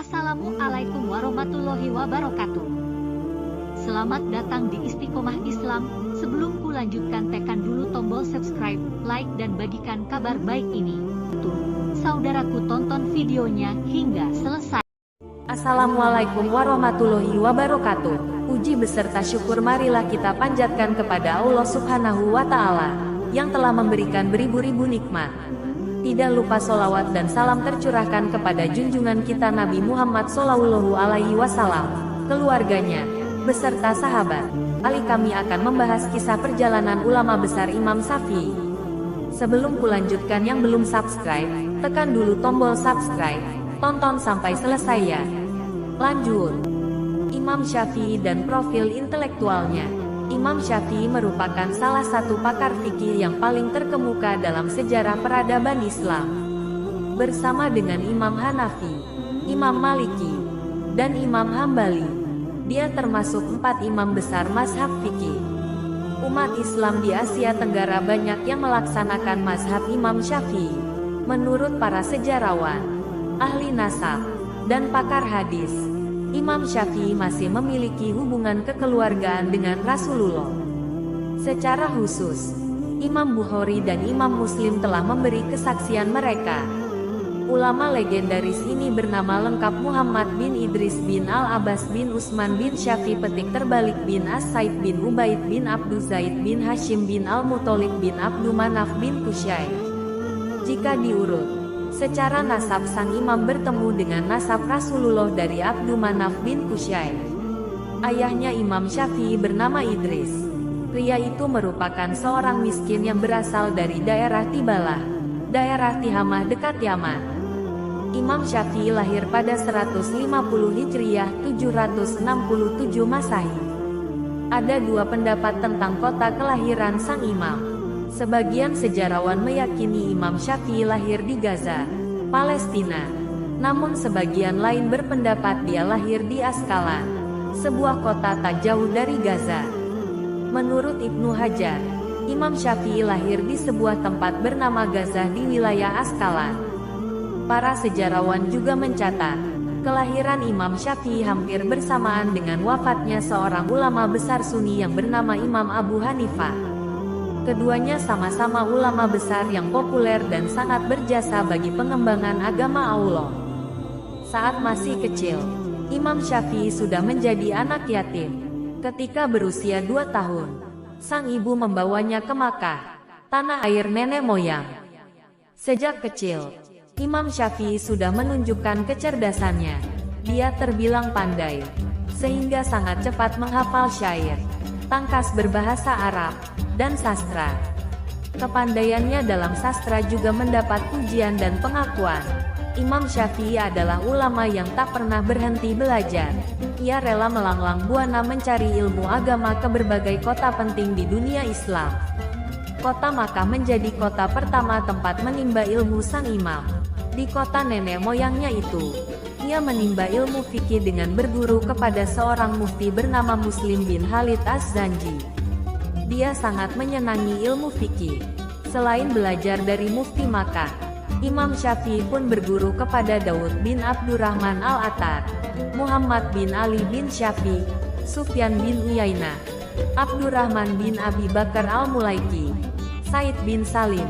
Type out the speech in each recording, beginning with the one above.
Assalamualaikum warahmatullahi wabarakatuh. Selamat datang di Istiqomah Islam. Sebelum kulanjutkan, tekan dulu tombol subscribe, like dan bagikan kabar baik ini. Tuh, saudaraku, tonton videonya hingga selesai. Assalamualaikum warahmatullahi wabarakatuh. Puji beserta syukur marilah kita panjatkan kepada Allah Subhanahu wa Ta'ala yang telah memberikan beribu-ribu nikmat. Tidak lupa sholawat dan salam tercurahkan kepada junjungan kita Nabi Muhammad Shallallahu Alaihi Wasallam, keluarganya, beserta sahabat. Kali kami akan membahas kisah perjalanan ulama besar Imam Syafi'i. Sebelum kulanjutkan, yang belum subscribe, tekan dulu tombol subscribe, tonton sampai selesai ya. Lanjut. Imam Syafi'i dan profil intelektualnya. Imam Syafi'i merupakan salah satu pakar fikih yang paling terkemuka dalam sejarah peradaban Islam. Bersama dengan Imam Hanafi, Imam Maliki, dan Imam Hambali, dia termasuk 4 imam besar mazhab fikih. Umat Islam di Asia Tenggara banyak yang melaksanakan mazhab Imam Syafi'i. Menurut para sejarawan, ahli nasab, dan pakar hadis, Imam Syafi'i masih memiliki hubungan kekeluargaan dengan Rasulullah. Secara khusus, Imam Bukhari dan Imam Muslim telah memberi kesaksian mereka. Ulama legendaris ini bernama lengkap Muhammad bin Idris bin Al-Abbas bin Utsman bin Syafi'i petik terbalik bin As-Said bin Ubaid bin Abdu Zaid bin Hashim bin Al-Muthalib bin Abdu Manaf bin Qusay. Jika diurut secara nasab, sang imam bertemu dengan nasab Rasulullah dari Abdu Manaf bin Qusay. Ayahnya Imam Syafi'i bernama Idris. Pria itu merupakan seorang miskin yang berasal dari daerah Tibalah, daerah Tihamah dekat Yaman. Imam Syafi'i lahir pada 150 Hijriah 767 Masehi. Ada dua pendapat tentang kota kelahiran sang imam. Sebagian sejarawan meyakini Imam Syafi'i lahir di Gaza, Palestina. Namun sebagian lain berpendapat dia lahir di Askalan, sebuah kota tak jauh dari Gaza. Menurut Ibnu Hajar, Imam Syafi'i lahir di sebuah tempat bernama Gaza di wilayah Askalan. Para sejarawan juga mencatat, kelahiran Imam Syafi'i hampir bersamaan dengan wafatnya seorang ulama besar Sunni yang bernama Imam Abu Hanifah. Keduanya sama-sama ulama besar yang populer dan sangat berjasa bagi pengembangan agama Allah. Saat masih kecil, Imam Syafi'i sudah menjadi anak yatim. Ketika berusia 2 tahun, sang ibu membawanya ke Makkah, tanah air nenek moyang. Sejak kecil, Imam Syafi'i sudah menunjukkan kecerdasannya. Dia terbilang pandai, sehingga sangat cepat menghafal syair, tangkas berbahasa Arab, dan sastra. Kepandaiannya dalam sastra juga mendapat pujian dan pengakuan. Imam Syafi'i adalah ulama yang tak pernah berhenti belajar. Ia rela melanglang buana mencari ilmu agama ke berbagai kota penting di dunia Islam. Kota Makkah menjadi kota pertama tempat menimba ilmu sang imam. Di kota nenek moyangnya itu, ia menimba ilmu fikih dengan berguru kepada seorang mufti bernama Muslim bin Khalid Az-Zanji. Dia sangat menyenangi ilmu fikih. Selain belajar dari mufti Makkah, Imam Syafi'i pun berguru kepada Daud bin Abdurrahman Al-Attar, Muhammad bin Ali bin Syafi'i, Sufyan bin Uyainah, Abdurrahman bin Abi Bakar Al-Mulaiki, Said bin Salim,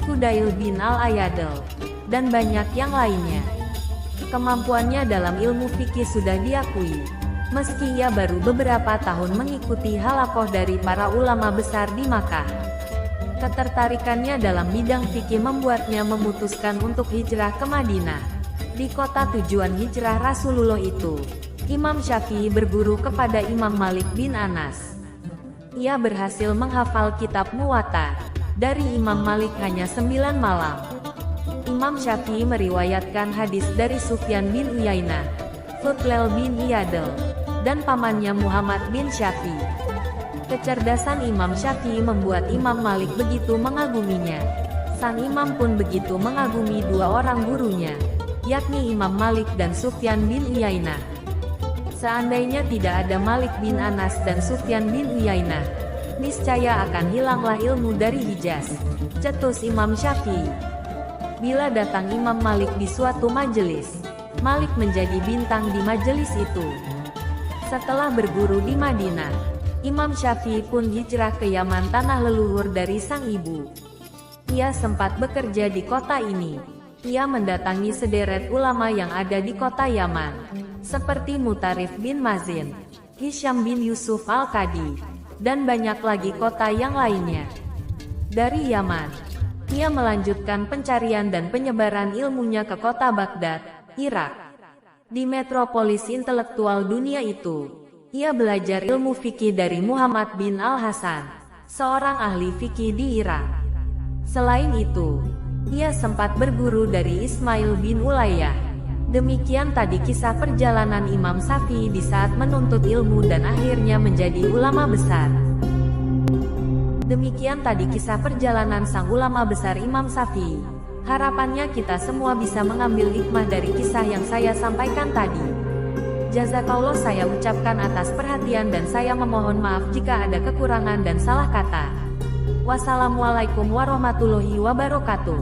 Fudail bin Al-Ayadil, dan banyak yang lainnya. Kemampuannya dalam ilmu fikih sudah diakui, meski ia baru beberapa tahun mengikuti halakoh dari para ulama besar di Makkah. Ketertarikannya dalam bidang fikih membuatnya memutuskan untuk hijrah ke Madinah. Di kota tujuan hijrah Rasulullah itu, Imam Syafi'i berguru kepada Imam Malik bin Anas. Ia berhasil menghafal kitab Muwatta dari Imam Malik hanya 9 malam. Imam Syafi'i meriwayatkan hadis dari Sufyan bin Uyainah, Fudail bin Iyadil, dan pamannya Muhammad bin Syafi'i. Kecerdasan Imam Syafi'i membuat Imam Malik begitu mengaguminya. Sang imam pun begitu mengagumi dua orang gurunya, yakni Imam Malik dan Sufyan bin Uyainah. Seandainya tidak ada Malik bin Anas dan Sufyan bin Uyainah, niscaya akan hilanglah ilmu dari Hijaz, cetus Imam Syafi'i. Bila datang Imam Malik di suatu majelis, Malik menjadi bintang di majelis itu. Setelah berguru di Madinah, Imam Syafi'i pun hijrah ke Yaman, tanah leluhur dari sang ibu. Ia sempat bekerja di kota ini. Ia mendatangi sederet ulama yang ada di kota Yaman, seperti Mutarif bin Mazin, Hisham bin Yusuf Al-Qadi, dan banyak lagi kota yang lainnya. Dari Yaman, ia melanjutkan pencarian dan penyebaran ilmunya ke kota Baghdad, Irak. Di metropolis intelektual dunia itu, ia belajar ilmu fikih dari Muhammad bin Al-Hasan, seorang ahli fikih di Irak. Selain itu, ia sempat berguru dari Ismail bin Ulayyah. Demikian tadi kisah perjalanan Imam Syafi'i di saat menuntut ilmu dan akhirnya menjadi ulama besar. Demikian tadi kisah perjalanan sang ulama besar Imam Syafi'i. Harapannya kita semua bisa mengambil hikmah dari kisah yang saya sampaikan tadi. Jazakallah saya ucapkan atas perhatian dan saya memohon maaf jika ada kekurangan dan salah kata. Wassalamualaikum warahmatullahi wabarakatuh.